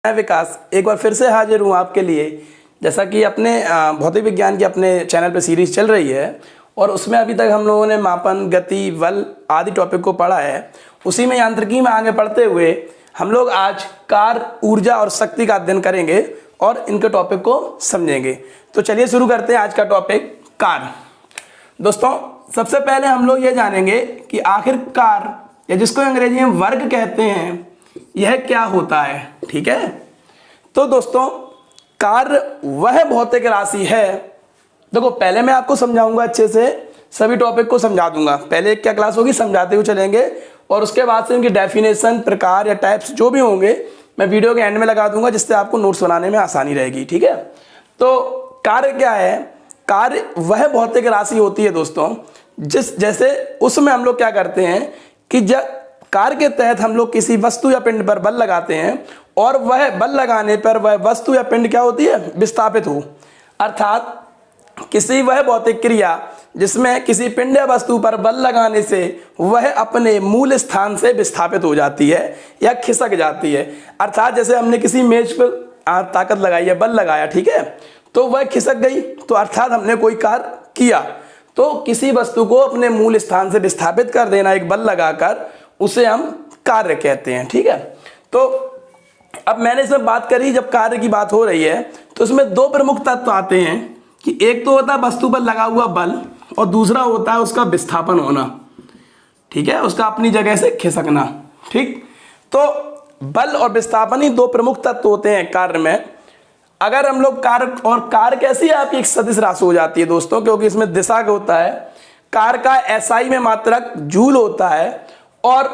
मैं विकास एक बार फिर से हाजिर हूँ आपके लिए। जैसा कि अपने भौतिक विज्ञान की अपने चैनल पर सीरीज चल रही है और उसमें अभी तक हम लोगों ने मापन, गति, बल आदि टॉपिक को पढ़ा है। उसी में यांत्रिकी में आगे बढ़ते हुए हम लोग आज कार, ऊर्जा और शक्ति का अध्ययन करेंगे और इनके टॉपिक को समझेंगे। तो चलिए शुरू करते हैं आज का टॉपिक कार। दोस्तों, सबसे पहले हम लोग ये जानेंगे कि आखिर कार, या जिसको अंग्रेजी में वर्ग कहते हैं, यह क्या होता है। ठीक है, तो दोस्तों कार्य वह भौतिक राशि है। देखो, पहले मैं आपको समझाऊंगा, अच्छे से सभी टॉपिक को समझा दूंगा। पहले क्या क्लास होगी, समझाते हुए चलेंगे और उसके बाद से इनकी डेफिनेशन, प्रकार या टाइप्स जो भी होंगे मैं वीडियो के एंड में लगा दूंगा, जिससे आपको नोट्स बनाने में आसानी रहेगी। ठीक है, तो कार्य क्या है? कार्य वह भौतिक राशि होती है दोस्तों, जैसे उसमें हम लोग क्या करते हैं कि जब कार्य के तहत हम लोग किसी वस्तु या पिंड पर बल लगाते हैं और वह बल लगाने पर वह वस्तु या पिंड क्या होती है, विस्थापित हो। अर्थात किसी वह भौतिक क्रिया जिसमें किसी पिंड या वस्तु पर बल लगाने से वह अपने मूल स्थान से विस्थापित हो जाती है या खिसक जाती है। अर्थात जैसे हमने किसी मेज पर ताकत लगाई है, बल लगाया, ठीक है, तो वह खिसक गई, तो अर्थात हमने कोई कार्य किया। तो किसी वस्तु को अपने मूल स्थान से विस्थापित कर देना एक बल लगाकर, उसे हम कार्य कहते हैं। ठीक है, तो अब मैंने इसमें बात करी, जब कार्य की बात हो रही है तो इसमें दो प्रमुख तत्व आते हैं कि एक तो होता है वस्तु पर लगा हुआ बल और दूसरा होता है उसका विस्थापन होना। ठीक है, उसका अपनी जगह से खिसकना। ठीक, तो बल और विस्थापन ही दो प्रमुख तत्व होते हैं कार्य में। अगर हम लोग कार्य, और कार्य कैसी है आपकी, एक सदिश राशि हो जाती है दोस्तों, क्योंकि इसमें दिशा का होता है। कार्य का एसआई में मात्रक जूल होता है और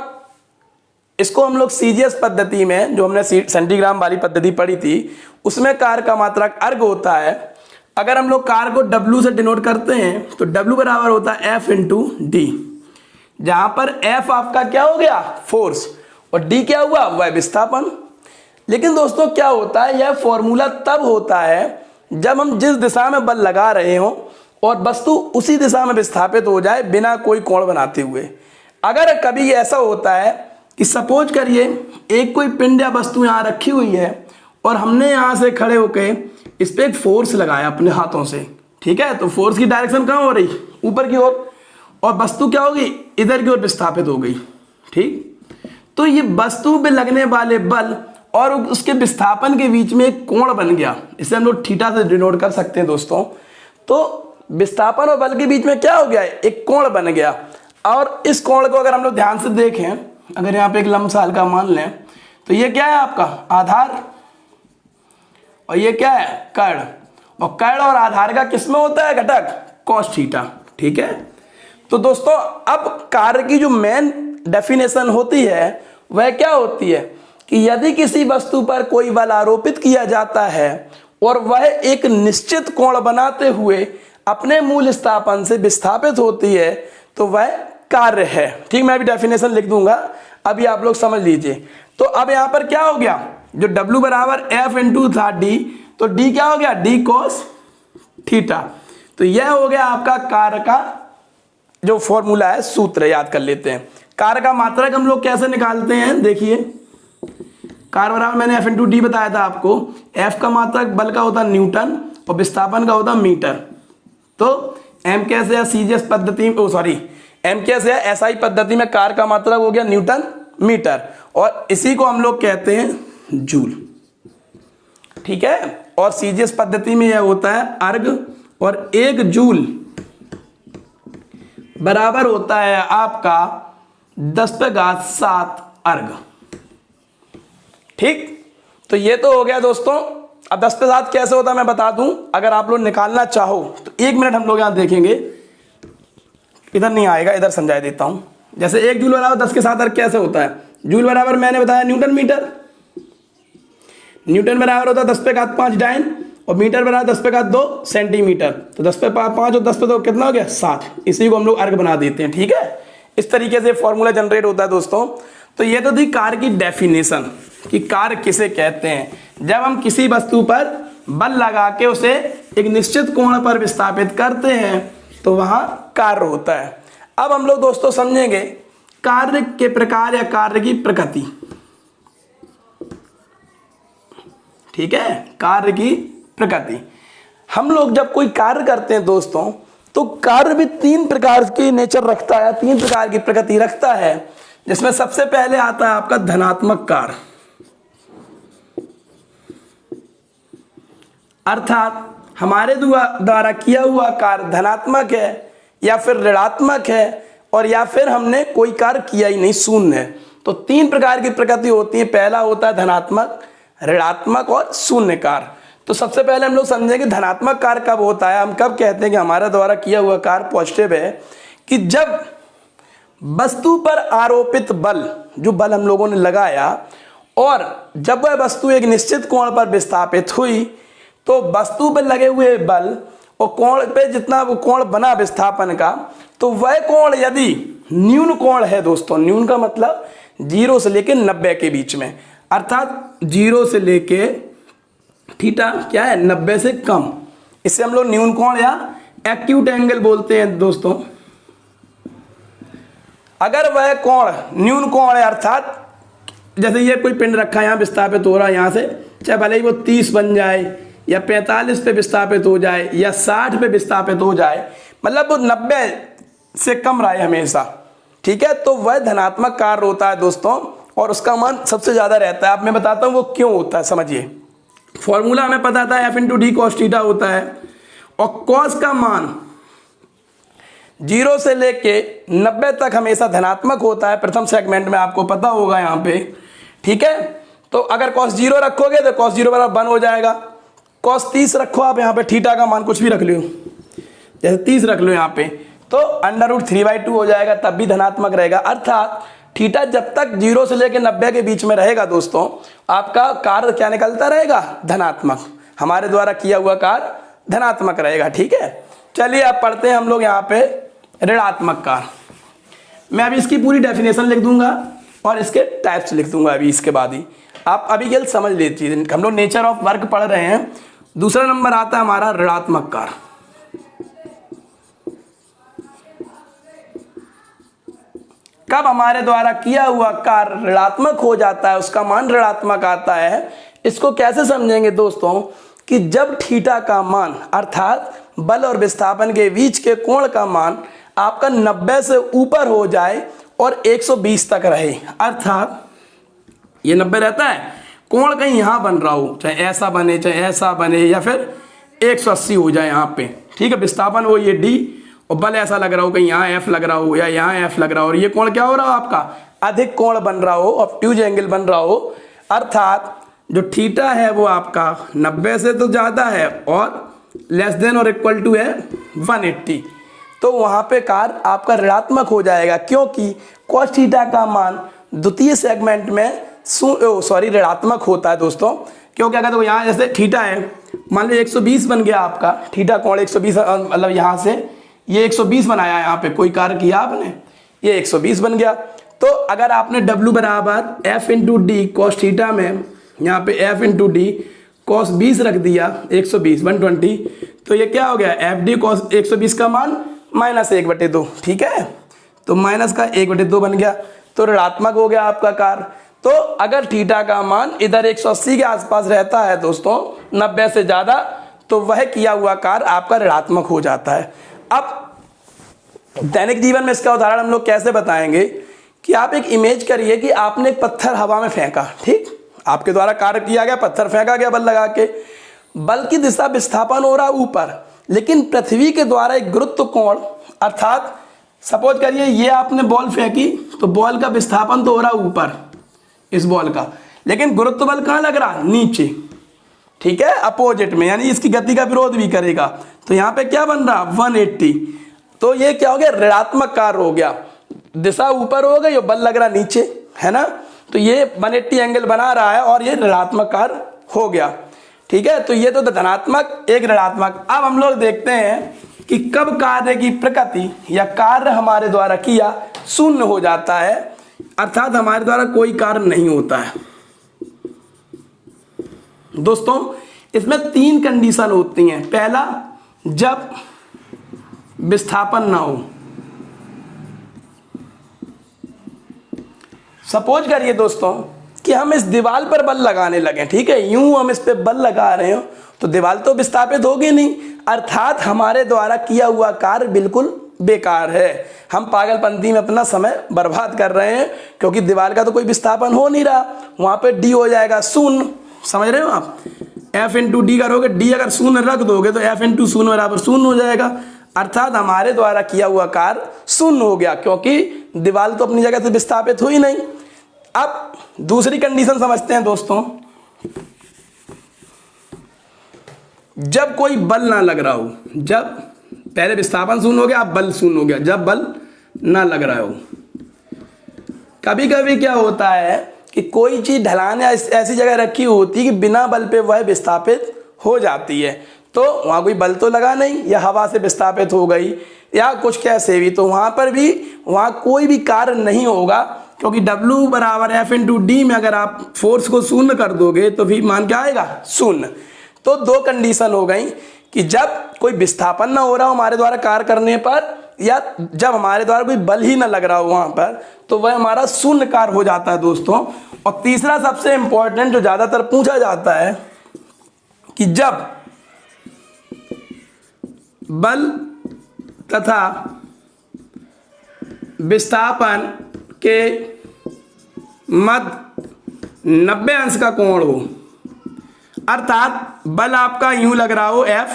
इसको हम लोग सीजीएस पद्धति में, जो हमने सेंटीग्राम वाली पद्धति पढ़ी थी, उसमें कार्य का मात्रक अर्ग होता है। अगर हम लोग कार्य को W से डिनोट करते हैं तो W बराबर होता है F इंटू डी, जहां पर F आपका क्या हो गया, फोर्स, और D क्या हुआ, वह विस्थापन। लेकिन दोस्तों क्या होता है, यह फॉर्मूला तब होता है जब हम जिस दिशा में बल लगा रहे हो और वस्तु उसी दिशा में विस्थापित हो जाए बिना कोई कोण बनाते हुए। अगर कभी ऐसा होता है कि सपोज करिए एक कोई पिंड या वस्तु यहाँ रखी हुई है और हमने यहाँ से खड़े होकर इस पर एक फोर्स लगाया अपने हाथों से, ठीक है, तो फोर्स की डायरेक्शन कहाँ हो रही, ऊपर की ओर, और वस्तु क्या होगी, इधर की ओर विस्थापित हो गई। ठीक, तो ये वस्तु पे लगने वाले बल और उसके विस्थापन के बीच में एक कोण बन गया, इसे हम लोग थीटा से डिनोट कर सकते हैं दोस्तों। तो विस्थापन और बल के बीच में क्या हो गया, एक कोण बन गया। और इस कोण को अगर हम लोग ध्यान से देखें, अगर यहाँ पे एक लंबसाल का मान लें, तो ये क्या है आपका आधार और ये क्या है कर्ण, और कर्ण और आधार का किसमें होता है घटक, cos थीटा। ठीक है, तो दोस्तों अब कार्य की जो मेन डेफिनेशन होती है वह क्या होती है कि यदि किसी वस्तु पर कोई बल आरोपित किया जाता है और वह एक निश्चित कोण बनाते हुए अपने मूल स्थापन से विस्थापित होती है तो वह कार्य है। ठीक, मैं भी डेफिनेशन लिख दूंगा, अभी आप लोग समझ लीजिए। तो अब यहां पर क्या हो गया, जो W बराबर F इंटू था D, तो D क्या हो गया, D cos थीटा। तो यह हो गया आपका कार्य का जो फॉर्मूला है, सूत्र याद कर लेते हैं। कार्य का मात्रक हम लोग कैसे निकालते हैं, देखिए, कार्य बराबर मैंने F इंटू डी बताया था आपको। F का मात्रक बल का होता न्यूटन और विस्थापन का होता मीटर। तो M कैसे है, सीजीएस पद्धति में, एम कैसे है, एसआई पद्धति में कार्य का मात्रक हो गया न्यूटन मीटर, और इसी को हम लोग कहते हैं जूल। ठीक है, और सीजीएस पद्धति में यह होता है अर्ग, और एक जूल बराबर होता है आपका 10⁻7 अर्ग। ठीक, तो ये तो हो गया दोस्तों। अब 10⁻7 कैसे होता है मैं बता दूं, अगर आप लोग निकालना चाहो तो 1 मिनट हम लोग यहां देखेंगे, इधर नहीं आएगा, इधर समझा देता हूं। जैसे 1 जूल बराबर 10⁻7 अर्ग कैसे होता है, जूल बराबर मैंने बताया न्यूटन मीटर, न्यूटन बराबर होता है 10⁵5 डाइन, और मीटर बराबर 10⁵2 सेंटीमीटर। तो 10⁵5 और 10⁵2 कितना हो गया, 7। इसी को हम लोग अर्ग बना देते हैं। ठीक है, इस तरीके से फॉर्मूला जनरेट होता है दोस्तों। तो ये तो थी कार्य की डेफिनेशन कि कार्य किसे कहते हैं। जब हम किसी वस्तु पर बल लगा के उसे एक निश्चित कोण पर विस्थापित करते हैं तो वहां कार्य होता है। अब हम लोग दोस्तों समझेंगे कार्य के प्रकार या कार्य की प्रकृति। ठीक है, कार्य की प्रकृति। हम लोग जब कोई कार्य करते हैं दोस्तों, तो कार्य भी 3 प्रकार की नेचर रखता है, 3 प्रकार की प्रकृति रखता है, जिसमें सबसे पहले आता है आपका धनात्मक कार्य, अर्थात हमारे द्वारा किया हुआ कार्य धनात्मक है या फिर ऋणात्मक है, और या फिर हमने कोई कार्य किया ही नहीं, शून्य है। तो 3 प्रकार की प्रकृति होती है। पहला होता है धनात्मक, ऋणात्मक और शून्य कार्य। तो सबसे पहले हम लोग समझेंगे धनात्मक कार्य कब होता है। हम कब कहते हैं कि हमारे द्वारा किया हुआ कार्य पॉजिटिव है, कि जब वस्तु पर आरोपित बल, जो बल हम लोगों ने लगाया, और जब वह वस्तु एक निश्चित कोण पर विस्थापित हुई, तो वस्तु पर लगे हुए बल और कोण पे जितना वो कोण बना विस्थापन का, तो वह कोण यदि न्यून कोण है दोस्तों, न्यून का मतलब 0 से लेके 90 के बीच में, अर्थात 0 से लेके थीटा क्या है 90 से कम, इसे हम लोग न्यून कोण या एक्यूट एंगल बोलते हैं दोस्तों। अगर वह कोण न्यून कोण है, अर्थात जैसे ये कोई पिंड रखा है, यहाँ विस्थापित हो रहा है, यहाँ से चाहे भले ही वो 30 बन जाए या 45 पे विस्थापित हो जाए या 60 पे विस्थापित हो जाए, मतलब वो 90 से कम रहा है हमेशा, ठीक है, तो वह धनात्मक कार्य होता है दोस्तों, और उसका मान सबसे ज्यादा रहता है। अब मैं बताता हूँ वो क्यों होता है, समझिए। फॉर्मूला हमें पता था F×D cos थीटा होता है, और कॉस का मान 0 से लेके 90 तक हमेशा धनात्मक होता है। प्रथम सेगमेंट में आपको पता होगा यहाँ पे, ठीक है। तो अगर cos 0 रखोगे तो cos 0 बराबर 1 हो जाएगा। cos 30 रखो आप यहाँ पे, थीटा का मान कुछ भी रख लो, जैसे 30 रख लो यहाँ पे, तो √3/2 हो जाएगा, तब भी धनात्मक रहेगा। अर्थात थीटा जब तक 0 से लेकर 90 के बीच में रहेगा दोस्तों, आपका कार्य क्या निकलता रहेगा, धनात्मक। हमारे द्वारा किया हुआ कार्य धनात्मक रहेगा, ठीक है। चलिए अब पढ़ते हैं हम लोग यहाँ पे ऋणात्मक कार्य। मैं अभी इसकी पूरी डेफिनेशन लिख दूंगा और इसके टाइप्स लिख दूंगा अभी, इसके बाद ही आप अभी ये समझ लीजिए। हम लोग नेचर ऑफ वर्क पढ़ रहे हैं। दूसरा नंबर आता है हमारा ऋणात्मक कार्य। कब हमारे द्वारा किया हुआ कार्य ऋणात्मक हो जाता है, उसका मान ऋणात्मक आता है। इसको कैसे समझेंगे दोस्तों, कि जब थीटा का मान अर्थात बल और विस्थापन के बीच के कोण का मान आपका 90 से ऊपर हो जाए और 120 तक रहे, अर्थात ये 90 रहता है, कोण कहीं यहाँ बन रहा हो, चाहे ऐसा बने चाहे ऐसा बने, या फिर 180 हो जाए यहाँ पे, ठीक है। विस्थापन वो ये D और बल ऐसा लग रहा हो, कहीं यहाँ F लग रहा हो या यहाँ F लग रहा हो, और ये कोण क्या हो रहा हो आपका अधिक कोण बन रहा हो, ऑब्ट्यूज एंगल बन रहा हो, अर्थात जो थीटा है वो आपका 90 से तो ज़्यादा है और लेस देन और इक्वल टू है 180, तो वहाँ पे कार्य आपका ऋणात्मक हो जाएगा, क्योंकि cos थीटा का मान द्वितीय सेगमेंट में ऋणात्मक होता है दोस्तों। क्योंकि अगर तो यहाँ जैसे थीटा है, मान लो 120 बन गया आपका, थीटा कोण 120, मतलब यहाँ से ये 120 बनाया, यहाँ पे कोई कार्य किया आपने, ये 120 बन गया। तो अगर आपने W बराबर F×D cos थीटा में यहाँ पे F×D cos 20 रख दिया, 120 120, तो ये क्या हो गया, FD cos 120 का मान -1/2, ठीक है। तो माइनस का 1/2 बन गया, तो ऋणात्मक हो गया आपका कार्य। तो अगर थीटा का मान इधर 180 के आसपास रहता है दोस्तों, 90 से ज़्यादा, तो वह किया हुआ कार्य आपका ऋणात्मक हो जाता है। अब दैनिक जीवन में इसका उदाहरण हम लोग कैसे बताएंगे, कि आप एक इमेज करिए कि आपने एक पत्थर हवा में फेंका, ठीक, आपके द्वारा कार्य किया गया, पत्थर फेंका गया बल लगा के, बल की दिशा विस्थापन हो रहा ऊपर, लेकिन पृथ्वी के द्वारा एक गुरुत्व कोण, अर्थात सपोज करिए ये आपने बॉल फेंकी, तो बॉल का विस्थापन तो हो रहा ऊपर इस बॉल का, लेकिन गुरुत्व बल कहाँ लग रहा, नीचे, ठीक है, अपोजिट में, यानी इसकी गति का विरोध भी करेगा। तो यहाँ पे क्या बन रहा 180, तो ये क्या हो गया, ऋणात्मक कार्य हो गया, दिशा ऊपर हो गई और बल लग रहा नीचे, है ना। तो ये 180 एंगल बना रहा है और ये ऋणात्मक कार्य हो गया, ठीक है। तो ये तो धनात्मक, एक ऋणात्मक। अब हम लोग देखते हैं कि कब कार्य की प्रकृति या कार्य हमारे द्वारा किया शून्य हो जाता है, अर्थात हमारे द्वारा कोई कार्य नहीं होता है। दोस्तों इसमें 3 कंडीशन होती हैं। पहला, जब विस्थापन ना हो। सपोज करिए दोस्तों कि हम इस दीवार पर बल लगाने लगे, ठीक है, यूं हम इस पे बल लगा रहे हो तो दीवार तो विस्थापित होगी नहीं, अर्थात हमारे द्वारा किया हुआ कार्य बिल्कुल बेकार है। हम पागलपंती में अपना समय बर्बाद कर रहे हैं, क्योंकि दीवार का तो कोई विस्थापन हो नहीं रहा, वहां पे डी हो जाएगा शून्य। समझ रहे हो आप, एफ इंटू डी करोगे, डी अगर शून्य रख दोगे तो एफ इंटू शून्य बराबर शून्य हो जाएगा, अर्थात हमारे द्वारा किया हुआ कार्य शून्य हो गया, क्योंकि दीवार तो अपनी जगह से विस्थापित हुई नहीं। अब दूसरी कंडीशन समझते हैं दोस्तों, जब कोई बल ना लग रहा हो, जब पहले विस्थापन शून्य हो गया, अब बल शून्य हो गया, जब बल ना लग रहा हो, कभी कभी क्या होता है कि कोई चीज ढलान या ऐसी जगह रखी होती है कि बिना बल पे वह विस्थापित हो जाती है, तो वहां कोई बल तो लगा नहीं, या हवा से विस्थापित हो गई या कुछ कैसे भी, तो वहां पर भी वहां कोई भी कार्य नहीं होगा, क्योंकि W बराबर एफ इंटू डी में अगर आप फोर्स को शून्य कर दोगे तो भी मान क्या आएगा, शून्य। तो दो कंडीशन हो गई कि जब कोई विस्थापन ना हो रहा हो हमारे द्वारा कार्य करने पर, या जब हमारे द्वारा कोई बल ही ना लग रहा हो वहां पर, तो वह हमारा शून्य कार्य हो जाता है दोस्तों। और तीसरा सबसे इंपॉर्टेंट जो ज्यादातर पूछा जाता है कि जब बल तथा विस्थापन के मध्य 90 अंश का कोण हो, अर्थात बल आपका यूं लग रहा हो F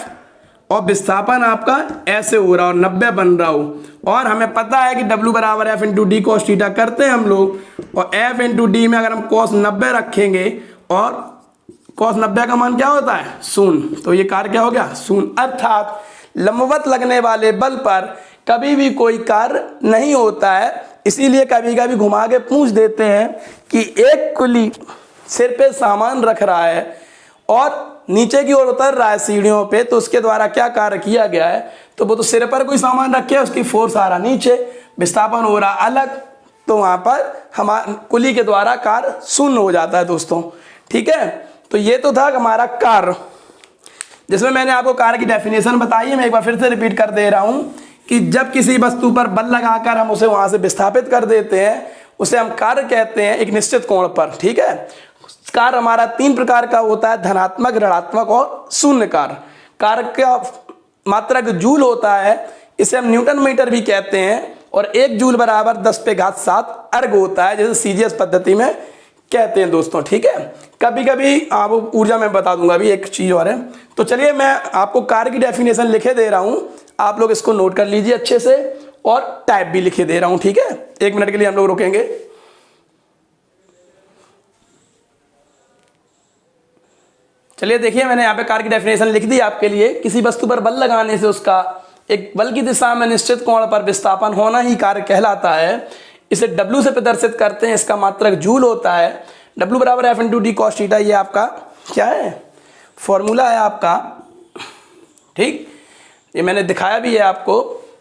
और विस्थापन आपका ऐसे हो रहा हो, 90 बन रहा हो, और हमें पता है कि W बराबर F into D cos theta करते हैं हम लोग, और एफ इंटू डी में अगर हम कॉस 90 रखेंगे और कॉस 90 का मान क्या होता है, शून्य, तो ये कार्य क्या हो गया, शून्य। अर्थात लंबवत लगने वाले बल पर कभी भी कोई कार्य नहीं होता है। इसीलिए कभी कभी घुमा के पूछ देते हैं कि एक कुली सिर पे सामान रख रहा है और नीचे की ओर उतर रहा है सीढ़ियों पे, तो उसके द्वारा क्या कार्य किया गया है, तो वो तो सिर पर कोई सामान रखे, उसकी फोर्स आ रहा नीचे, विस्थापन हो रहा अलग, तो वहां पर हमारा कुली के द्वारा कार्य शून्य हो जाता है दोस्तों, ठीक है। तो ये तो था हमारा कार्य, जिसमें मैंने आपको कार्य की डेफिनेशन बताई है। मैं एक बार फिर से रिपीट कर दे रहा हूं कि जब किसी वस्तु पर बल लगाकर हम उसे वहां से विस्थापित कर देते हैं, उसे हम कार्य कहते हैं एक निश्चित कोण पर, ठीक है। कार्य हमारा 3 प्रकार का होता है, धनात्मक, ऋणात्मक और शून्य कार्य। कार्य का मात्रक जूल होता है, इसे हम न्यूटन मीटर भी कहते हैं, और 1 जूल बराबर 10⁷ अर्ग होता है, जैसे सीजीएस पद्धति में कहते हैं दोस्तों, ठीक है। कभी कभी आप ऊर्जा में बता दूंगा अभी एक चीज और है। तो चलिए मैं आपको कार्य की डेफिनेशन लिखे दे रहा हूं, आप लोग इसको नोट कर लीजिए अच्छे से, और टाइप भी लिखे दे रहा हूं, ठीक है। 1 मिनट के लिए हम लोग रुकेंगे। चलिए देखिए, मैंने यहाँ पे कार्य की डेफिनेशन लिख दी आपके लिए। किसी वस्तु पर बल लगाने से उसका एक बल की दिशा में निश्चित कोण पर विस्थापन होना ही कार्य कहलाता है। इसे W से प्रदर्शित करते हैं, इसका मात्रक जूल होता है। W बराबर F into D cos theta, ये आपका क्या है, फॉर्मूला है आपका, ठीक। ये मैंने दिखाया भी है आपको।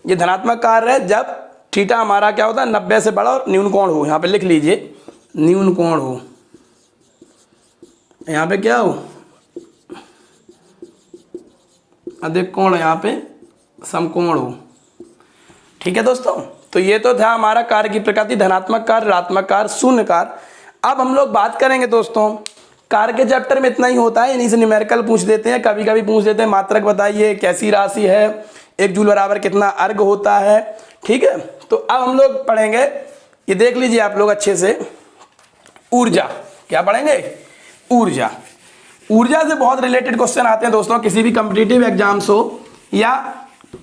ये धनात्मक कार्य है जब थीटा हमारा क्या होता है, 90 से बड़ा और न्यून कोण हो। यहाँ पे लिख लीजिए, न्यून कोण हो, यहाँ पे क्या हो, अधिक कोण, यहाँ पे समकोण हो, ठीक है दोस्तों। तो ये तो था हमारा कार्य की प्रकृति, धनात्मक कार्य, ऋणात्मक कार्य, शून्य कार्य। अब हम लोग बात करेंगे दोस्तों, कार्य के चैप्टर में इतना ही होता है, इन्हीं से न्यूमेरिकल पूछ देते हैं, कभी कभी पूछ देते हैं मात्रक बताइए, कैसी राशि है, 1 जूल बराबर कितना अर्ग होता है, ठीक है। तो अब हम लोग पढ़ेंगे, ये देख लीजिए आप लोग अच्छे से, ऊर्जा। क्या पढ़ेंगे, ऊर्जा। ऊर्जा से बहुत रिलेटेड क्वेश्चन आते हैं दोस्तों, किसी भी कॉम्पिटिटिव एग्जाम्स हो, या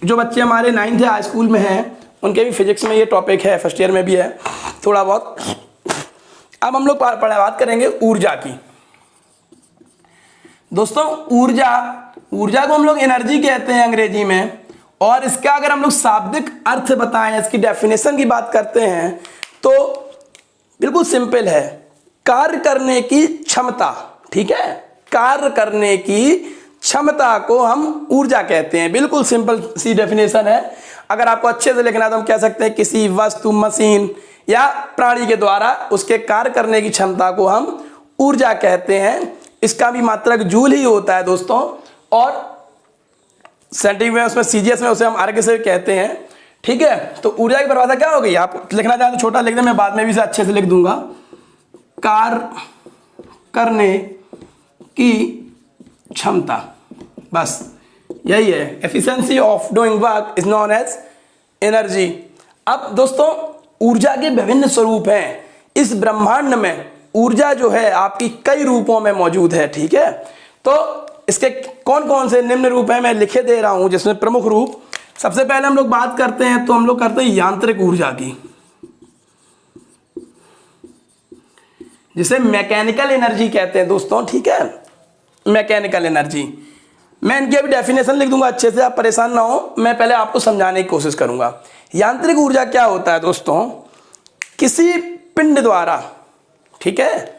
जो बच्चे हमारे 9th या हाई स्कूल में हैं उनके भी फिजिक्स में ये टॉपिक है, फर्स्ट ईयर में भी है थोड़ा बहुत। अब हम लोग बात करेंगे ऊर्जा की दोस्तों। ऊर्जा को हम लोग एनर्जी कहते हैं अंग्रेजी में, और इसका अगर हम लोग शाब्दिक अर्थ बताएं, इसकी डेफिनेशन की बात करते हैं, तो बिल्कुल सिंपल है, कार्य करने की क्षमता, ठीक है। कार्य करने की क्षमता को हम ऊर्जा कहते हैं, बिल्कुल सिंपल सी डेफिनेशन है। अगर आपको अच्छे से लिखना है तो हम कह सकते हैं किसी वस्तु, मशीन या प्राणी के द्वारा उसके कार्य करने की क्षमता को हम ऊर्जा कहते हैं। इसका भी मात्रक जूल ही होता है दोस्तों, और साइंटिफिक में उसमें सीजीएस में उसे हम अर्ग से कहते हैं, ठीक है। तो ऊर्जा की परिभाषा क्या हो गई, आप लिखना चाहें तो छोटा लिख दें, मैं बाद में भी इसे अच्छे से लिख दूंगा। कार्य करने की क्षमता, बस यही है। Efficiency of doing work is known as energy. अब दोस्तों ऊर्जा के विभिन्न स्वरूप हैं। इस ब्रह्मांड में ऊर्जा जो है आपकी कई रूपों में मौजूद है, ठीक है। तो इसके कौन कौन से निम्न रूप हैं मैं लिखे दे रहा हूं, जिसमें प्रमुख रूप सबसे पहले हम लोग बात करते हैं तो हम लोग करते हैं यांत्रिक ऊर्जा की, जिसे मैकेनिकल एनर्जी कहते हैं दोस्तों, ठीक है। मैकेनिकल एनर्जी, मैं इनकी अभी डेफिनेशन लिख दूंगा अच्छे से, आप परेशान ना हो, मैं पहले आपको समझाने की कोशिश करूंगा। यांत्रिक ऊर्जा क्या होता है दोस्तों, किसी पिंड द्वारा, ठीक है,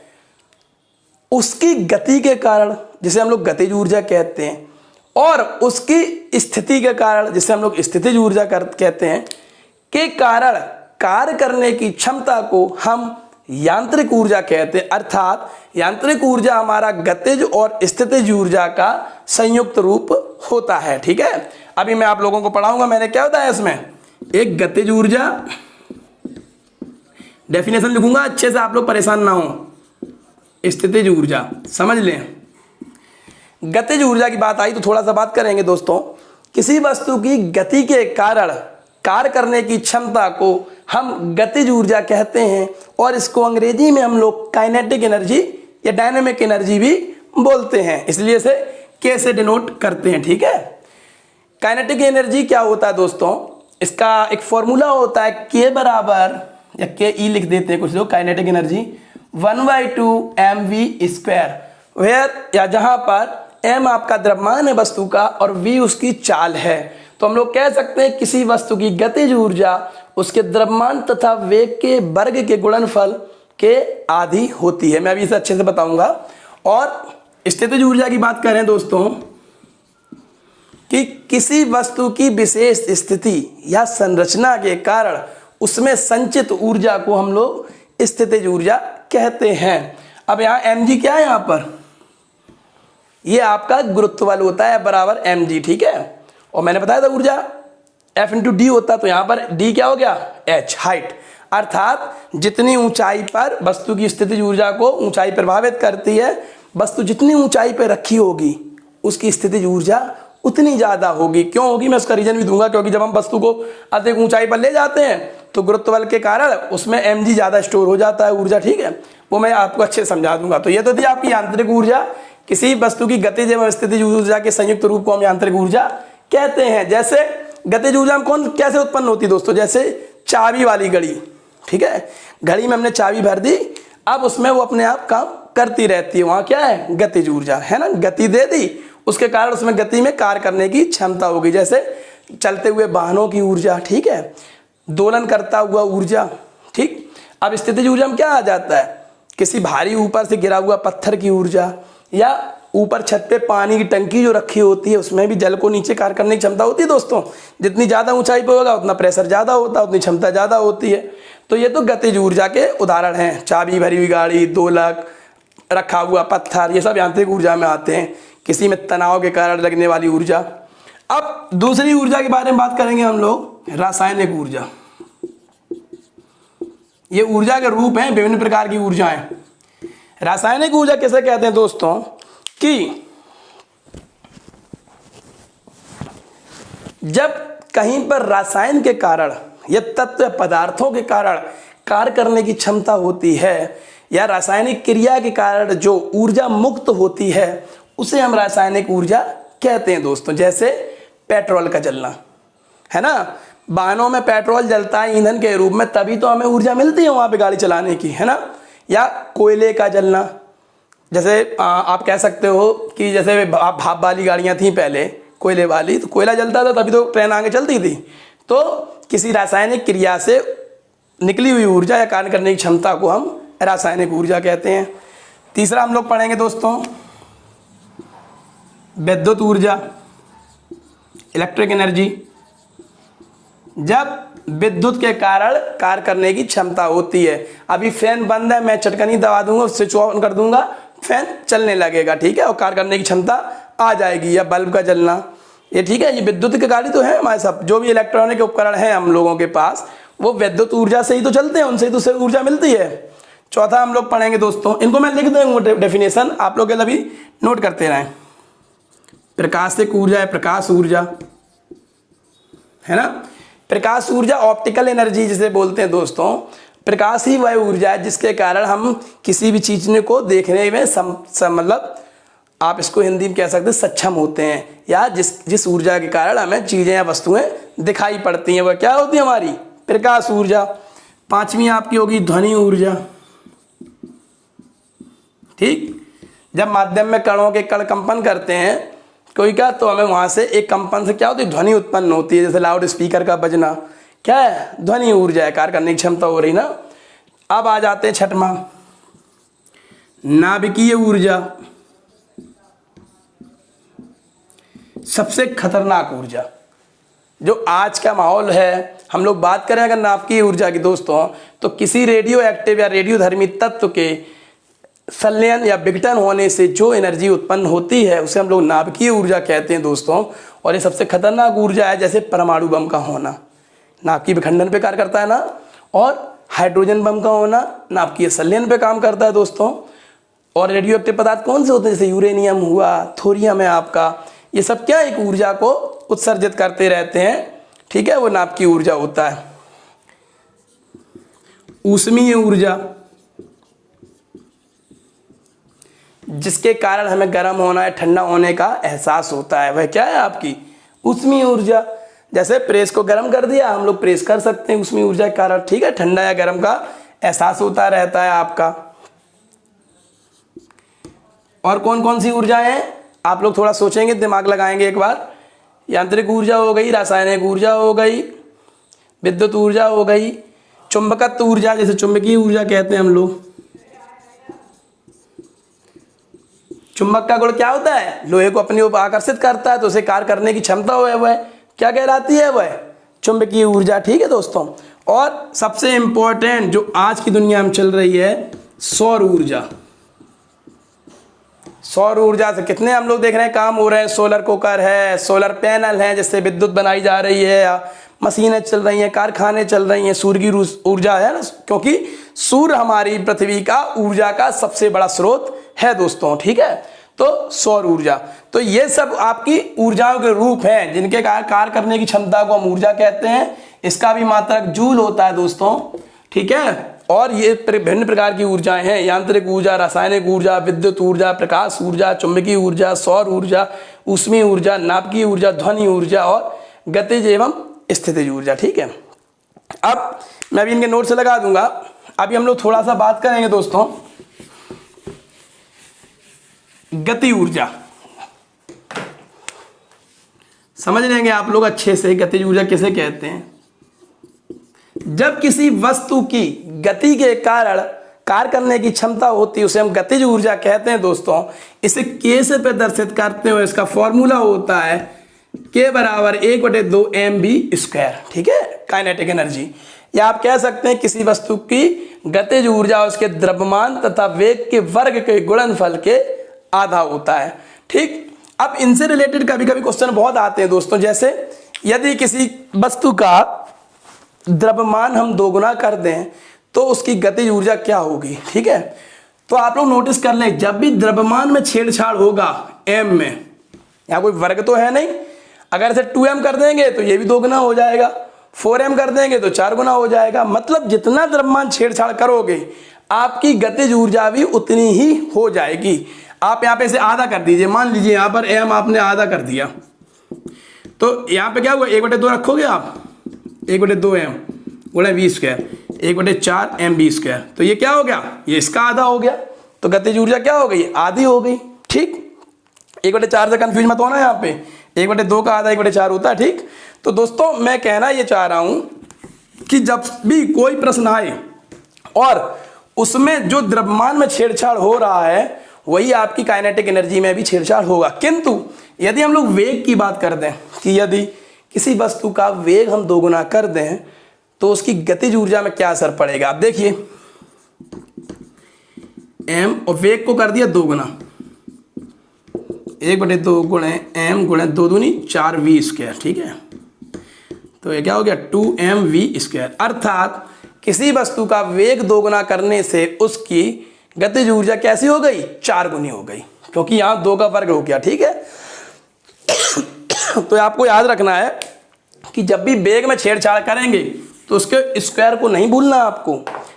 उसकी गति के कारण, जिसे हम लोग गतिज ऊर्जा कहते हैं, और उसकी स्थिति के कारण, जिसे हम लोग स्थितिज ऊर्जा कहते हैं, के कारण कार्य करने की क्षमता को हम यांत्रिक ऊर्जा कहते हैं। अर्थात यांत्रिक ऊर्जा हमारा गतिज और स्थितिज ऊर्जा का संयुक्त रूप होता है, ठीक है। अभी मैं आप लोगों को पढ़ाऊंगा, मैंने क्या होता है इसमें, एक गतिज ऊर्जा, डेफिनेशन लिखूंगा अच्छे से, आप लोग परेशान ना हो। स्थितिज ऊर्जा समझ लें। गतिज ऊर्जा की बात आई तो थोड़ा सा बात करेंगे दोस्तों। किसी वस्तु की गति के कारण कार्य करने की क्षमता को हम गतिज ऊर्जा कहते हैं, और इसको अंग्रेजी में हम लोग काइनेटिक एनर्जी या डायनेमिक एनर्जी भी बोलते हैं, इसलिए इसे के से डिनोट करते हैं, ठीक है। काइनेटिक एनर्जी क्या होता है दोस्तों, इसका एक फॉर्मूला होता है के बराबर, या के ई लिख देते हैं कुछ लोग, काइनेटिक एनर्जी 1/2 mv², वेयर, या जहां पर m आपका द्रव्यमान है वस्तु का और v उसकी चाल है। तो हम लोग कह सकते हैं किसी वस्तु की गतिज ऊर्जा उसके द्रव्यमान तथा वेग के वर्ग के गुणनफल के आधी होती है। मैं अभी इसे अच्छे से बताऊंगा। और स्थितिज ऊर्जा की बात करें दोस्तों, कि किसी वस्तु की विशेष स्थिति या संरचना के कारण उसमें संचित ऊर्जा को हम लोग स्थितिज ऊर्जा कहते हैं। अब यहाँ mg क्या है, यहाँ पर ये आपका गुरुत्व बल होता है बराबर mg, ठीक है। और मैंने बताया था ऊर्जा F × d होता, तो यहाँ पर d क्या हो गया, h, हाइट। अर्थात जितनी ऊंचाई पर वस्तु की स्थितिज ऊर्जा को ऊंचाई प्रभावित करती है, वस्तु जितनी ऊंचाई पर रखी होगी उसकी स्थितिज ऊर्जा उतनी ज़्यादा होगी। क्यों होगी मैं उसका रीजन भी दूंगा, क्योंकि जब हम वस्तु को अधिक ऊंचाई पर ले जाते हैं तो गुरुत्व बल के कारण उसमें mg ज़्यादा स्टोर हो जाता है ऊर्जा, ठीक है। वो मैं आपको अच्छे से समझा दूंगा। तो ये तो थी आपकी यांत्रिक ऊर्जा। किसी वस्तु की गतिज एवं स्थितिज ऊर्जा के संयुक्त रूप को हम यांत्रिक ऊर्जा कहते हैं। जैसे गतिज ऊर्जा में कौन कैसे उत्पन्न होती है दोस्तों, जैसे चाबी वाली घड़ी, ठीक है, घड़ी में हमने चाबी भर दी, अब उसमें वो अपने आप काम करती रहती है, वहाँ क्या है, गतिज ऊर्जा है ना, गति दे दी, उसके कारण उसमें गति में कार्य करने की क्षमता होगी। जैसे चलते हुए वाहनों की ऊर्जा, ठीक है, दोलन करता हुआ ऊर्जा, ठीक। अब स्थितिज ऊर्जा में क्या आ जाता है, किसी भारी ऊपर से गिरा हुआ पत्थर की ऊर्जा, या ऊपर छत पे पानी की टंकी जो रखी होती है उसमें भी जल को नीचे कार्य करने की क्षमता होती है दोस्तों। जितनी ज़्यादा ऊंचाई पे होगा उतना प्रेशर ज़्यादा होता है, उतनी क्षमता ज़्यादा होती है। तो ये तो गतिज ऊर्जा के उदाहरण हैं। चाबी भरी हुई गाड़ी, दोलक, रखा हुआ पत्थर, ये सब यांत्रिक ऊर्जा में आते हैं। किसी में तनाव के कारण लगने वाली ऊर्जा। अब दूसरी ऊर्जा के बारे में बात करेंगे हम लोग, रासायनिक ऊर्जा। ये ऊर्जा के रूप हैं, विभिन्न प्रकार की ऊर्जाएं। रासायनिक ऊर्जा किसे कहते हैं दोस्तों, कि जब कहीं पर रसायन के कारण या तत्व पदार्थों के कारण कार्य करने की क्षमता होती है, या रासायनिक क्रिया के कारण जो ऊर्जा मुक्त होती है, उसे हम रासायनिक ऊर्जा कहते हैं दोस्तों। जैसे पेट्रोल का जलना, है ना, वाहनों में पेट्रोल जलता है ईंधन के रूप में, तभी तो हमें ऊर्जा मिलती है वहाँ पे गाड़ी चलाने की, है ना। या कोयले का जलना, जैसे आप कह सकते हो कि जैसे भाप वाली गाड़ियाँ थी पहले, कोयले वाली, तो कोयला जलता था तभी तो ट्रेन आगे चलती थी। तो किसी रासायनिक क्रिया से निकली हुई ऊर्जा या कार्य करने की क्षमता को हम रासायनिक ऊर्जा कहते हैं। तीसरा हम लोग पढ़ेंगे दोस्तों, विद्युत ऊर्जा, इलेक्ट्रिक एनर्जी। जब विद्युत के कारण कार्य करने की क्षमता होती है, अभी फैन बंद है, मैं चटकनी दबा दूंगा, स्विच ऑन कर दूंगा, फैन चलने लगेगा, ठीक है, और कार्य करने की क्षमता आ जाएगी। या बल्ब का जलना, ये ठीक है, ये विद्युत के कार्य तो है हमारे सब, जो भी इलेक्ट्रॉनिक उपकरण हैं हम लोगों के पास, वो विद्युत ऊर्जा से ही तो चलते हैं, उनसे ही तो ऊर्जा मिलती है। चौथा हम लोग पढ़ेंगे दोस्तों, इनको मैं लिख दूंगा डेफिनेशन, आप लोग अभी नोट करते रहें। प्रकाशिक ऊर्जा है, प्रकाश ऊर्जा है ना। प्रकाश ऊर्जा ऑप्टिकल एनर्जी जिसे बोलते हैं दोस्तों। प्रकाश ही वह ऊर्जा है जिसके कारण हम किसी भी चीज को देखने में मतलब आप इसको हिंदी में कह सकते हैं सक्षम होते हैं, या जिस ऊर्जा के कारण हमें चीजें या वस्तुएं दिखाई पड़ती हैं वह क्या होती है हमारी प्रकाश ऊर्जा। पांचवी आपकी होगी ध्वनि ऊर्जा। ठीक, जब माध्यम में कणों के कण कंपन करते हैं कोई का, तो हमें वहां से एक कंपन से क्या होती है, ध्वनि उत्पन्न होती है। जैसे लाउड स्पीकर का बजना क्या है, ध्वनि ऊर्जा है, कार्य करने की क्षमता हो रही ना। अब आ जाते हैं छठवां, नाभिकीय ऊर्जा, सबसे खतरनाक ऊर्जा। जो आज का माहौल है, हम लोग बात करें अगर नाभिकीय ऊर्जा की दोस्तों, तो किसी रेडियो एक्टिव या रेडियोधर्मी तत्व के संलयन या विघटन होने से जो एनर्जी उत्पन्न होती है उसे हम लोग नाभिकीय ऊर्जा कहते हैं दोस्तों। और ये सबसे खतरनाक ऊर्जा है, जैसे परमाणु बम का होना नाभिकीय विखंडन पे कार्य करता है ना, और हाइड्रोजन बम का होना नाभिकीय संलयन पे काम करता है दोस्तों। और रेडियो एक्टिव पदार्थ कौन से होते हैं, जैसे यूरेनियम हुआ, थोरियम है आपका, ये सब क्या एक ऊर्जा को उत्सर्जित करते रहते हैं। ठीक है, वो नाभिकीय ऊर्जा होता है। ऊष्मीय ऊर्जा, जिसके कारण हमें गर्म होना है ठंडा होने का एहसास होता है, वह क्या है आपकी ऊष्मीय ऊर्जा। जैसे प्रेस को गर्म कर दिया, हम लोग प्रेस कर सकते हैं ऊष्मीय ऊर्जा के कारण। ठीक है, ठंडा या गर्म का एहसास होता रहता है आपका। और कौन कौन सी ऊर्जाएं हैं, आप लोग थोड़ा सोचेंगे, दिमाग लगाएंगे एक बार। यांत्रिक ऊर्जा हो गई, रासायनिक ऊर्जा हो गई, विद्युत ऊर्जा हो गई, चुंबकत्व ऊर्जा जैसे चुंबकीय ऊर्जा कहते हैं हम लोग। चुंबक का गुण क्या होता है, लोहे को अपनी ओर आकर्षित करता है, तो उसे कार्य करने की क्षमता हो है वह क्या कहलाती है, वह चुंबकीय ऊर्जा। ठीक है दोस्तों। और सबसे इंपॉर्टेंट जो आज की दुनिया में चल रही है, सौर ऊर्जा। सौर ऊर्जा से कितने हम लोग देख रहे हैं काम हो रहे हैं। सोलर कुकर है, सोलर पैनल है, जिससे विद्युत बनाई जा रही है, मशीनें चल रही हैं, कारखाने चल रही हैं। सूर्य की ऊर्जा है ना, क्योंकि सूर्य हमारी पृथ्वी का ऊर्जा का सबसे बड़ा स्रोत है दोस्तों। ठीक है, तो सौर ऊर्जा, तो ये सब आपकी ऊर्जाओं के रूप हैं जिनके कार्य करने की क्षमता को हम ऊर्जा कहते हैं। इसका भी मात्रक जूल होता है दोस्तों। ठीक है, और ये विभिन्न प्रकार की ऊर्जाएं हैं, यांत्रिक ऊर्जा, रासायनिक ऊर्जा, विद्युत ऊर्जा, प्रकाश ऊर्जा, चुंबकीय ऊर्जा, सौर ऊर्जा, ऊष्मीय ऊर्जा, नाभिकीय ऊर्जा, ध्वनि ऊर्जा और गतिज एवं स्थितिज ऊर्जा। ठीक है, अब मैं भी इनके नोट से लगा दूंगा। अभी हम लोग थोड़ा सा बात करेंगे दोस्तों गति ऊर्जा। समझ लेंगे आप लोग अच्छे से गतिज ऊर्जा किसे कहते हैं। जब किसी वस्तु की गति के कारण कार्य करने की क्षमता होती है उसे हम गतिज ऊर्जा कहते हैं दोस्तों। इसे के से प्रदर्शित करते हुए इसका फॉर्मूला होता है के बराबर 1/2 mv²। ठीक है, काइनेटिक एनर्जी। या आप कह सकते हैं किसी वस्तु की गतिज ऊर्जा उसके द्रव्यमान तथा वेग के वर्ग के गुणनफल के आधा होता है। ठीक, अब इनसे रिलेटेड कभी कभी क्वेश्चन बहुत आते हैं दोस्तों। जैसे यदि किसी वस्तु का द्रव्यमान हम दोगुना कर दें तो उसकी गतिज ऊर्जा क्या होगी। ठीक है, तो आप लोग नोटिस कर लें, जब भी द्रव्यमान में छेड़छाड़ होगा m में, यहाँ कोई वर्ग तो है नहीं, अगर इसे 2m कर देंगे तो ये भी दोगुना हो जाएगा, 4m कर देंगे तो 4 गुना हो जाएगा। मतलब जितना द्रव्यमान छेड़छाड़ करोगे आपकी गतिज ऊर्जा भी उतनी ही हो जाएगी। आप यहाँ पे इसे आधा कर दीजिए, मान लीजिए यहाँ पर m आपने आधा कर दिया, तो यहाँ पे क्या हुआ, 1/2 रखोगे आप, 1/2 m गुणा v², 1/4 mv²। तो ये क्या हो गया, ये इसका आधा हो गया, तो गतिज ऊर्जा क्या हो गई, आधी हो गई। ठीक, 1/4 से कंफ्यूज मत होना, यहाँ पे 1/2 का आधा 1/4 होता है। ठीक, तो दोस्तों मैं कहना ये चाह रहा हूं कि जब भी कोई प्रश्न आए और उसमें जो द्रव्यमान में छेड़छाड़ हो रहा है वही आपकी काइनेटिक एनर्जी में भी छेड़छाड़ होगा। किंतु यदि हम लोग वेग की बात कर दें कि यदि किसी वस्तु का वेग हम दोगुना कर दें तो उसकी गतिज ऊर्जा में क्या असर पड़ेगा। आप देखिए, m और वेग को कर दिया दोगुना, 1/2 गुणे m गुणे 2 दूनी 4v²। ठीक है, तो ये क्या हो गया 2mv²। अर्थात किसी वस्तु का वेग दोगुना करने से उसकी गतिज ऊर्जा कैसी हो गई, 4 गुनी हो गई, क्योंकि यहाँ 2 का वर्ग हो गया। ठीक है, तो आपको याद रखना है कि जब भी वेग में छेड़छाड़ करेंगे तो उसके स्क्वायर को नहीं भूलना आपको।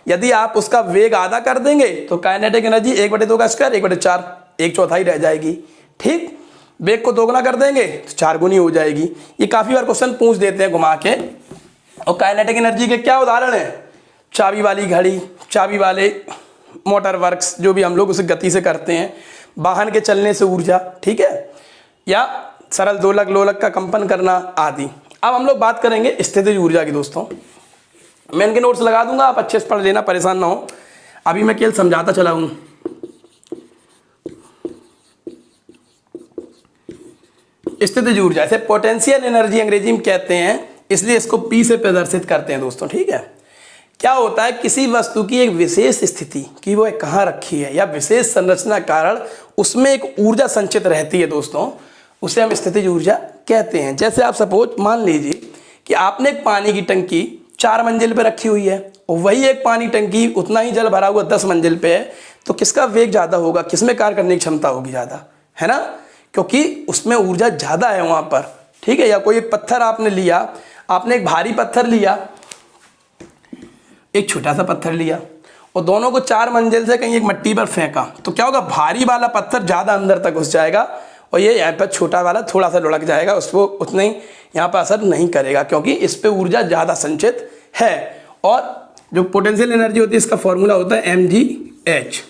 यदि आप उसका वेग आधा कर देंगे तो काइनेटिक एनर्जी 1/2 का स्क्वायर 1/4, 1/4 रह जाएगी। ठीक, वेग को दोगुना कर देंगे तो 4 गुनी हो जाएगी। ये काफी बार क्वेश्चन पूछ देते हैं घुमा के। और काइनेटिक एनर्जी के क्या उदाहरण है, चाबी वाली घड़ी, चाबी वाले मोटर वर्क्स, जो भी हम लोग उसे गति से करते हैं, वाहन के चलने से ऊर्जा, ठीक है, या सरल दोलक लोलक का कंपन करना आदि। अब हम लोग बात करेंगे स्थितिज ऊर्जा की। दोस्तों मैं इनके नोट्स लगा दूंगा, आप अच्छे से पढ़ लेना, परेशान ना हो। अभी मैं केवल समझाता चला हूं। स्थितिज ऊर्जा इसे पोटेंशियल एनर्जी अंग्रेजी में कहते हैं, इसलिए इसको P से प्रदर्शित करते हैं दोस्तों। ठीक है, क्या होता है, किसी वस्तु की एक विशेष स्थिति कि वो कहाँ रखी है या विशेष संरचना कारण उसमें एक ऊर्जा संचित रहती है दोस्तों, उसे हम स्थितिज ऊर्जा कहते हैं। जैसे आप सपोज मान लीजिए कि आपने एक पानी की टंकी 4 मंजिल पे रखी हुई है और वही एक पानी टंकी उतना ही जल भरा हुआ 10 मंजिल पे है, तो किसका वेग ज़्यादा होगा, किसमें कार्य करने की क्षमता होगी ज़्यादा, है ना, क्योंकि उसमें ऊर्जा ज़्यादा है वहाँ पर। ठीक है, या कोई एक पत्थर आपने लिया, आपने एक भारी पत्थर लिया, एक छोटा सा पत्थर लिया और दोनों को 4 मंजिल से कहीं एक मिट्टी पर फेंका, तो क्या होगा, भारी वाला पत्थर ज़्यादा अंदर तक घुस जाएगा और ये यहाँ पर छोटा वाला थोड़ा सा लुढ़क जाएगा, उसको उतना ही यहाँ पर असर नहीं करेगा, क्योंकि इस पर ऊर्जा ज़्यादा संचित है। और जो पोटेंशियल एनर्जी होती है इसका फॉर्मूला होता है mgh।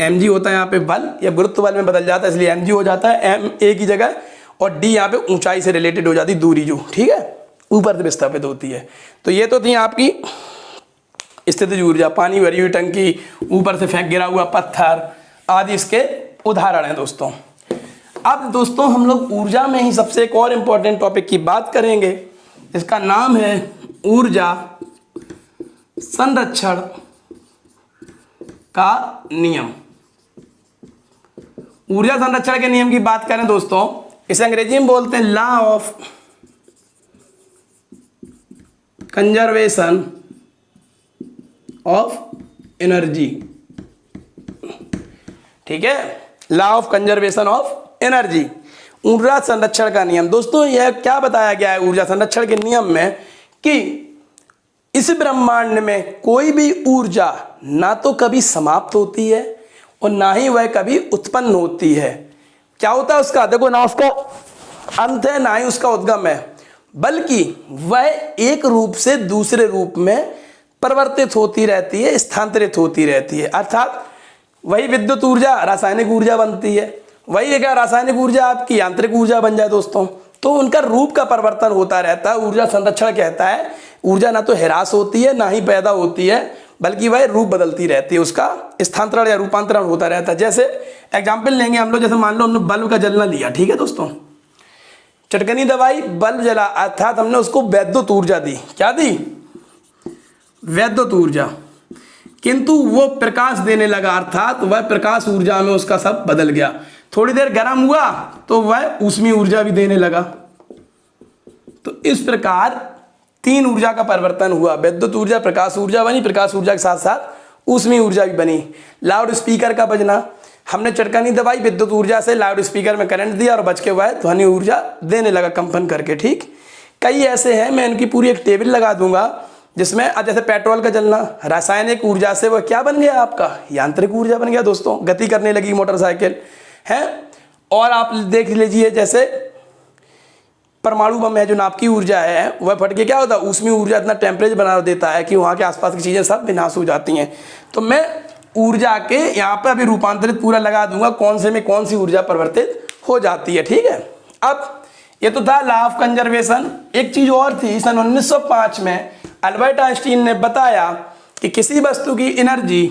mg होता है यहाँ पे बल या गुरुत्व बल में बदल जाता है, इसलिए mg हो जाता है m a की जगह, और d यहाँ पे ऊंचाई से रिलेटेड हो जाती है, दूरी जो, ठीक है, ऊपर से विस्थापित होती है। तो ये तो थी आपकी स्थितिज ऊर्जा, पानी भरी हुई टंकी, ऊपर से फेंक गिरा हुआ पत्थर आदि इसके उदाहरण हैं दोस्तों। अब दोस्तों हम लोग ऊर्जा में ही सबसे एक और इम्पोर्टेंट टॉपिक की बात करेंगे, इसका नाम है ऊर्जा संरक्षण का नियम। ऊर्जा संरक्षण के नियम की बात करें दोस्तों, इसे अंग्रेजी में बोलते हैं law of conservation of energy. ठीक है, law of conservation of energy, ऊर्जा संरक्षण का नियम। दोस्तों यह क्या बताया गया है ऊर्जा संरक्षण के नियम में, कि इस ब्रह्मांड में कोई भी ऊर्जा ना तो कभी समाप्त होती है और ना ही वह कभी उत्पन्न होती है। क्या होता है उसका, देखो, ना उसका अंत है ना ही उसका उद्गम है, बल्कि वह एक रूप से दूसरे रूप में परिवर्तित होती रहती है, स्थानांतरित होती रहती है। अर्थात वही विद्युत ऊर्जा रासायनिक ऊर्जा बनती है, वही एक रासायनिक ऊर्जा आपकी यांत्रिक ऊर्जा बन जाए दोस्तों, तो उनका रूप का परिवर्तन होता रहता है। ऊर्जा संरक्षण कहता है ऊर्जा ना तो ह्रास होती है ना ही पैदा होती है, बल्कि वह रूप बदलती रहती है, उसका स्थानांतरण या रूपांतरण होता रहता है। जैसे एग्जाम्पल लेंगे हम लोग, जैसे मान लो हमने बल्ब का जलना लिया, ठीक है दोस्तों, चटकनी दवाई, बल्ब जला, अर्थात हमने उसको वैद्युत ऊर्जा दी। क्या दी, वैद्युत ऊर्जा, किंतु वो प्रकाश देने लगा, अर्थात वह प्रकाश ऊर्जा में उसका सब बदल गया। थोड़ी देर गर्म हुआ तो वह ऊष्मीय ऊर्जा भी देने लगा। तो इस प्रकार 3 ऊर्जा का परिवर्तन हुआ, वैद्युत ऊर्जा, प्रकाश ऊर्जा बनी, प्रकाश ऊर्जा के साथ साथ ऊष्मीय ऊर्जा भी बनी। लाउड स्पीकर का बजना, हमने चटकनी दवाई, विद्युत ऊर्जा से लाउड स्पीकर में करंट दिया और बच के वह ध्वनि ऊर्जा देने लगा कंपन करके। ठीक, कई ऐसे हैं, मैं इनकी पूरी एक टेबल लगा दूंगा, जिसमें जैसे पेट्रोल का जलना, रासायनिक ऊर्जा से वह क्या बन गया, आपका यांत्रिक ऊर्जा बन गया दोस्तों, गति करने लगी मोटरसाइकिल है। और आप देख लीजिए जैसे परमाणु बम है, जो नाप की ऊर्जा है, वह फट के क्या होता है, ऊष्मीय ऊर्जा इतना टेम्परेचर बना देता है कि वहाँ के आसपास की चीज़ें सब विनाश हो जाती हैं। तो मैं ऊर्जा के यहाँ पे अभी रूपांतरित पूरा लगा दूंगा, कौन से में कौन सी ऊर्जा परिवर्तित हो जाती है। ठीक है, अब ये तो था लॉ ऑफ कंजर्वेशन। एक चीज़ और थी, सन 1905 में अल्बर्ट आइंस्टीन ने बताया कि किसी वस्तु की एनर्जी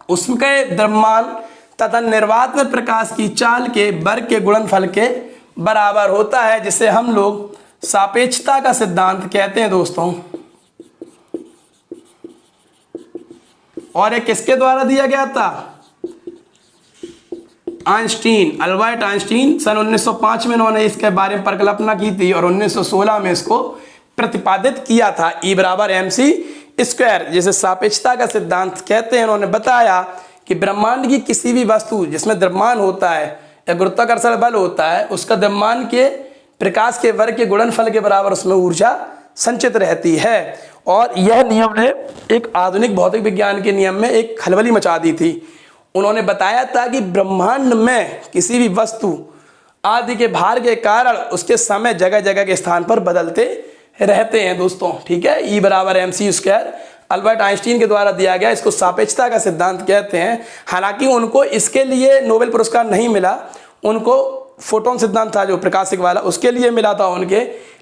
उसके द्रव्यमान तथा निर्वात में प्रकाश की चाल के वर्ग के गुणनफल के बराबर होता है, जिसे हम लोग सापेक्षता का सिद्धांत कहते हैं दोस्तों। और ये किसके द्वारा दिया गया था, आइंस्टीन, अल्बर्ट आइंस्टीन। सन 1905 में उन्होंने इसके बारे में परिकल्पना की थी और 1916 में इसको प्रतिपादित किया था। E = mc स्क्वायर जिसे सापेक्षता का सिद्धांत कहते हैं, उन्होंने बताया कि ब्रह्मांड की किसी भी वस्तु जिसमें द्रव्यमान होता है या गुरुत्वाकर्षण बल होता है, उसका द्रव्यमान के प्रकाश के वर्ग के गुणनफल के बराबर उसमें ऊर्जा संचित रहती है। और यह नियम ने एक आधुनिक भौतिक विज्ञान के नियम में एक खलबली मचा दी थी। उन्होंने बताया था कि ब्रह्मांड में किसी भी वस्तु आदि के भार के कारण उसके समय जगह जगह के स्थान पर बदलते रहते हैं दोस्तों, ठीक है। E बराबर mc स्क्वायर अल्बर्ट आइंस्टीन के द्वारा दिया गया, इसको सापेक्षता का सिद्धांत कहते हैं। हालांकि उनको इसके लिए नोबेल पुरस्कार नहीं मिला, उनको फोटोन सिद्धांत था जो प्रकाशिक वाला, उसके लिए मिला था उनके।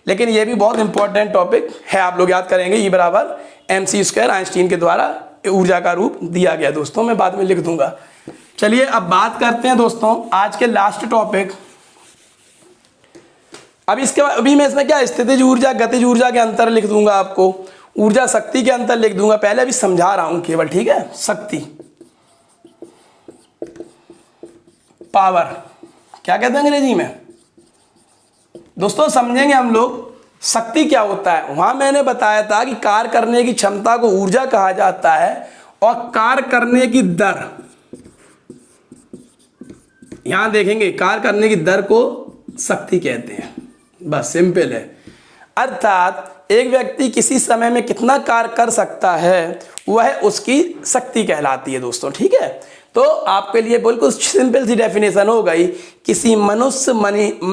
लेकिन ये भी बहुत इंपॉर्टेंट टॉपिक है, आप लोग याद करेंगे। E बराबर mc स्क्वायर आइंस्टीन के द्वारा ऊर्जा का रूप दिया गया दोस्तों, मैं बाद में लिख दूंगा। चलिए अब बात करते हैं दोस्तों आज के लास्ट टॉपिक। अभी मैं इसमें क्या स्थितिज ऊर्जा गतिज ऊर्जा के अंतर लिख दूंगा, आपको ऊर्जा शक्ति के अंतर लिख दूंगा। पहले अभी समझा रहा हूं केवल, ठीक है। शक्ति पावर क्या कहते हैं अंग्रेजी में दोस्तों, समझेंगे हम लोग शक्ति क्या होता है। वहां मैंने बताया था कि कार्य करने की क्षमता को ऊर्जा कहा जाता है और कार्य करने की दर, यहां देखेंगे कार्य करने की दर को शक्ति कहते हैं, बस सिंपल है। अर्थात एक व्यक्ति किसी समय में कितना कार्य कर सकता है वह उसकी शक्ति कहलाती है दोस्तों, ठीक है। तो आपके लिए बिल्कुल सिंपल सी डेफिनेशन हो गई, किसी मनुष्य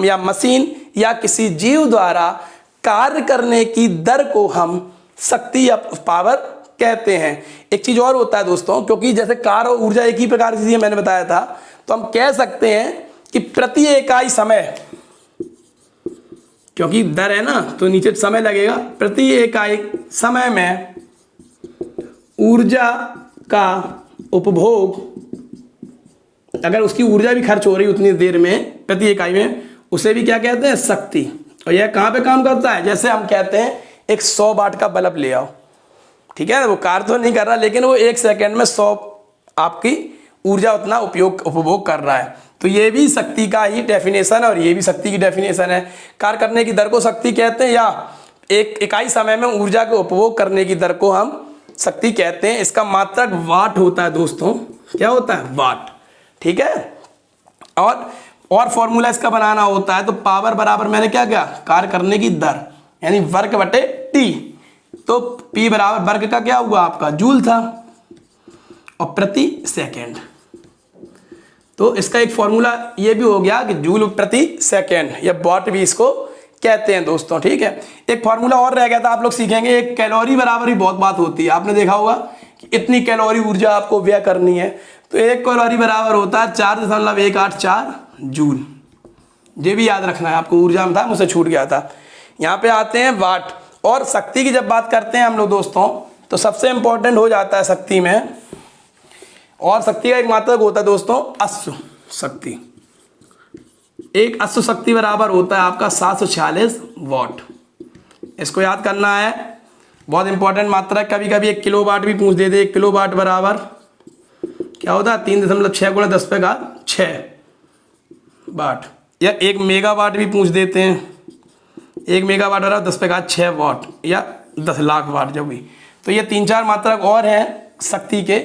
या मशीन या किसी जीव द्वारा कार्य करने की दर को हम शक्ति या पावर कहते हैं। एक चीज और होता है दोस्तों, क्योंकि जैसे कार्य और ऊर्जा एक ही प्रकार की चीज मैंने बताया था, तो हम कह सकते हैं कि प्रति इकाई समय, क्योंकि दर है ना तो नीचे समय लगेगा, प्रति इकाई समय में ऊर्जा का उपभोग, अगर उसकी ऊर्जा भी खर्च हो रही उतनी देर में प्रति इकाई में, उसे भी क्या कहते हैं शक्ति। और यह कहाँ पे काम करता है, जैसे हम कहते हैं एक 100 वाट का बल्ब ले आओ, ठीक है, वो कार्य तो नहीं कर रहा लेकिन वो 1 सेकेंड में 100 आपकी ऊर्जा उतना उपभोग कर रहा है। तो ये भी शक्ति का ही डेफिनेशन है और ये भी शक्ति की डेफिनेशन है। कार्य करने की दर को शक्ति कहते हैं, या एक इकाई समय में ऊर्जा को उपभोग करने की दर को हम शक्ति कहते हैं। इसका मात्रक वाट होता है दोस्तों, क्या होता है वाट, ठीक है। और फॉर्मूला इसका बनाना होता है, तो पावर बराबर मैंने क्या किया, कार्य करने की दर यानी वर्ग बटे टी, तो P बराबर वर्ग का क्या हुआ आपका जूल था और प्रति सेकेंड, तो इसका एक फॉर्मूला ये भी हो गया कि जूल प्रति सेकेंड या वॉट भी इसको कहते हैं दोस्तों, ठीक है। एक फॉर्मूला और रह गया था, आप लोग सीखेंगे, एक कैलोरी बराबर भी बहुत बात होती है, आपने देखा होगा कि इतनी कैलोरी ऊर्जा आपको व्यय करनी है, तो एक कैलोरी बराबर होता है 4.184 जूल। ये भी याद रखना है आपको, ऊर्जा में था मुझसे छूट गया था। यहाँ पे आते हैं वाट और शक्ति की जब बात करते हैं हम लोग दोस्तों, तो सबसे इंपॉर्टेंट हो जाता है शक्ति में, और शक्ति का एक मात्रक होता है दोस्तों अश्व शक्ति। एक अश्व शक्ति बराबर होता है आपका 746 वॉट। इसको याद करना है, बहुत इंपॉर्टेंट मात्रक। कभी कभी 1 किलो वाट भी पूछ देते, 1 किलो वाट बराबर क्या होता है 3.6 × 10⁶ वाट, या 1 मेगावाट भी पूछ देते हैं, 1 मेगावाट बराबर 10⁶ वाट या 10 लाख वाट जब भी। तो ये 3-4 मात्रक और हैं शक्ति के,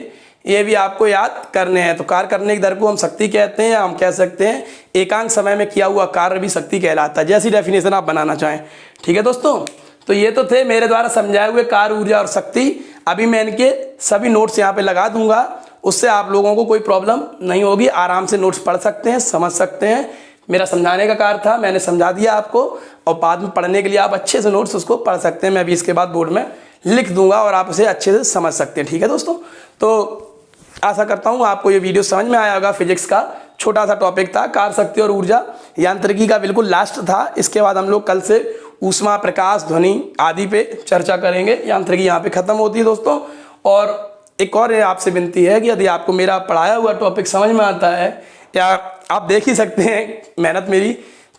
ये भी आपको याद करने हैं। तो कार्य करने की दर को हम शक्ति कहते हैं, हम कह सकते हैं एकांक समय में किया हुआ कार्य भी शक्ति कहलाता है, जैसी डेफिनेशन आप बनाना चाहें, ठीक है दोस्तों। तो ये तो थे मेरे द्वारा समझाए हुए कार्य, ऊर्जा और शक्ति। अभी मैं इनके सभी नोट्स यहाँ पे लगा दूंगा, उससे आप लोगों को कोई प्रॉब्लम नहीं होगी, आराम से नोट्स पढ़ सकते हैं, समझ सकते हैं। मेरा समझाने का कार्य था, मैंने समझा दिया आपको, और बाद में पढ़ने के लिए आप अच्छे से नोट्स उसको पढ़ सकते हैं। मैं अभी इसके बाद बोर्ड में लिख दूंगा और आप उसे अच्छे से समझ सकते हैं, ठीक है दोस्तों। तो आशा करता हूँ आपको ये वीडियो समझ में आया होगा। फिजिक्स का छोटा सा टॉपिक था, कार्य शक्ति और ऊर्जा। यांत्रिकी का बिल्कुल लास्ट था, इसके बाद हम लोग कल से ऊष्मा, प्रकाश, ध्वनि आदि पे चर्चा करेंगे। यांत्रिकी यहाँ पे खत्म होती है दोस्तों। और एक और आपसे विनती है कि यदि आपको मेरा पढ़ाया हुआ टॉपिक समझ में आता है, या आप देख ही सकते हैं मेहनत मेरी,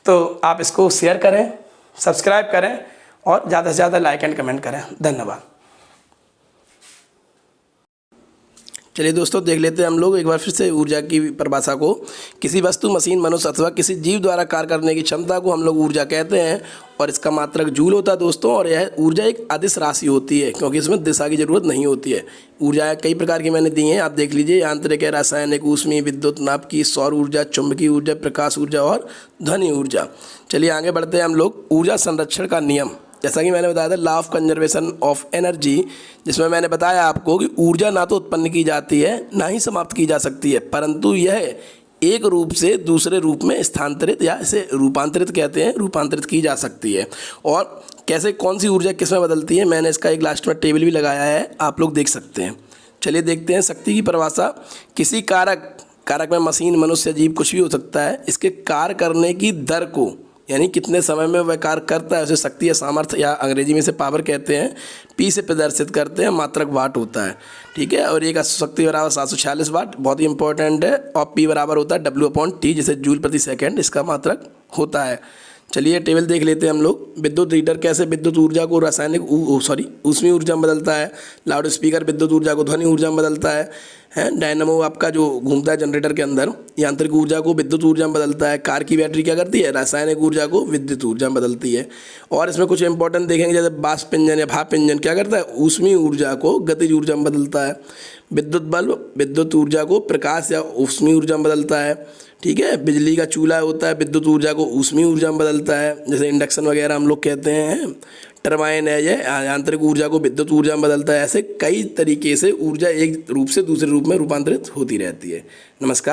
तो आप इसको शेयर करें, सब्सक्राइब करें और ज़्यादा से ज़्यादा लाइक एंड कमेंट करें। धन्यवाद। चलिए दोस्तों, देख लेते हैं हम लोग एक बार फिर से ऊर्जा की परिभाषा को। किसी वस्तु, मशीन, मनुष्य अथवा किसी जीव द्वारा कार्य करने की क्षमता को हम लोग ऊर्जा कहते हैं और इसका मात्रक जूल होता है दोस्तों। और यह ऊर्जा एक अदिश राशि होती है क्योंकि इसमें दिशा की जरूरत नहीं होती है। ऊर्जा कई प्रकार की मैंने दी हैं, आप देख लीजिए। यांत्रिक, रासायनिक, ऊष्मीय, विद्युत, नाभिकीय, सौर ऊर्जा, चुंबकीय ऊर्जा, प्रकाश ऊर्जा और ध्वनि ऊर्जा। चलिए आगे बढ़ते हैं हम लोग। ऊर्जा संरक्षण का नियम, जैसा कि मैंने बताया था law of conservation of energy, जिसमें मैंने बताया आपको कि ऊर्जा ना तो उत्पन्न की जाती है ना ही समाप्त की जा सकती है, परंतु यह एक रूप से दूसरे रूप में स्थानांतरित या इसे रूपांतरित कहते हैं, रूपांतरित की जा सकती है। और कैसे, कौन सी ऊर्जा किस में बदलती है, मैंने इसका एक लास्ट में टेबल भी लगाया है, आप लोग देख सकते हैं। चलिए देखते हैं शक्ति की परिभाषा। किसी कारक में मशीन, मनुष्य, जीव कुछ भी हो सकता है, इसके कार्य करने की दर को, यानी कितने समय में वह कार्य करता है, उसे शक्ति या सामर्थ्य या अंग्रेजी में से पावर कहते हैं, पी से प्रदर्शित करते हैं, मात्रक वाट होता है। ठीक है, और एक शक्ति बराबर 746 वाट, बहुत ही इंपॉर्टेंट है। और पी बराबर होता है W/T, जिसे जूल प्रति सेकंड इसका मात्रक होता है। चलिए टेबल देख लेते हैं हम लोग। विद्युत हीटर कैसे विद्युत ऊर्जा को रासायनिक ऊष्मीय ऊर्जा में बदलता है। लाउड स्पीकर विद्युत ऊर्जा को ध्वनि ऊर्जा में बदलता है। डायनामो आपका जो घूमता है जनरेटर के अंदर, यांत्रिक ऊर्जा को विद्युत ऊर्जा में बदलता है। कार की बैटरी क्या करती है, रासायनिक ऊर्जा को विद्युत ऊर्जा में बदलती है। और इसमें कुछ इंपॉर्टेंट देखेंगे, जैसे वाष्प इंजन या भाप इंजन क्या करता है, ऊष्मीय ऊर्जा को गतिज ऊर्जा में बदलता है। विद्युत बल्ब विद्युत ऊर्जा को प्रकाश या ऊष्मीय ऊर्जा में बदलता है। ठीक है, बिजली का चूल्हा होता है, विद्युत ऊर्जा को ऊष्मीय ऊर्जा में बदलता है, जैसे इंडक्शन वगैरह हम लोग कहते हैं। टरबाइन है, यह यांत्रिक ऊर्जा को विद्युत ऊर्जा में बदलता है। ऐसे कई तरीके से ऊर्जा एक रूप से दूसरे रूप में रूपांतरित होती रहती है। नमस्कार।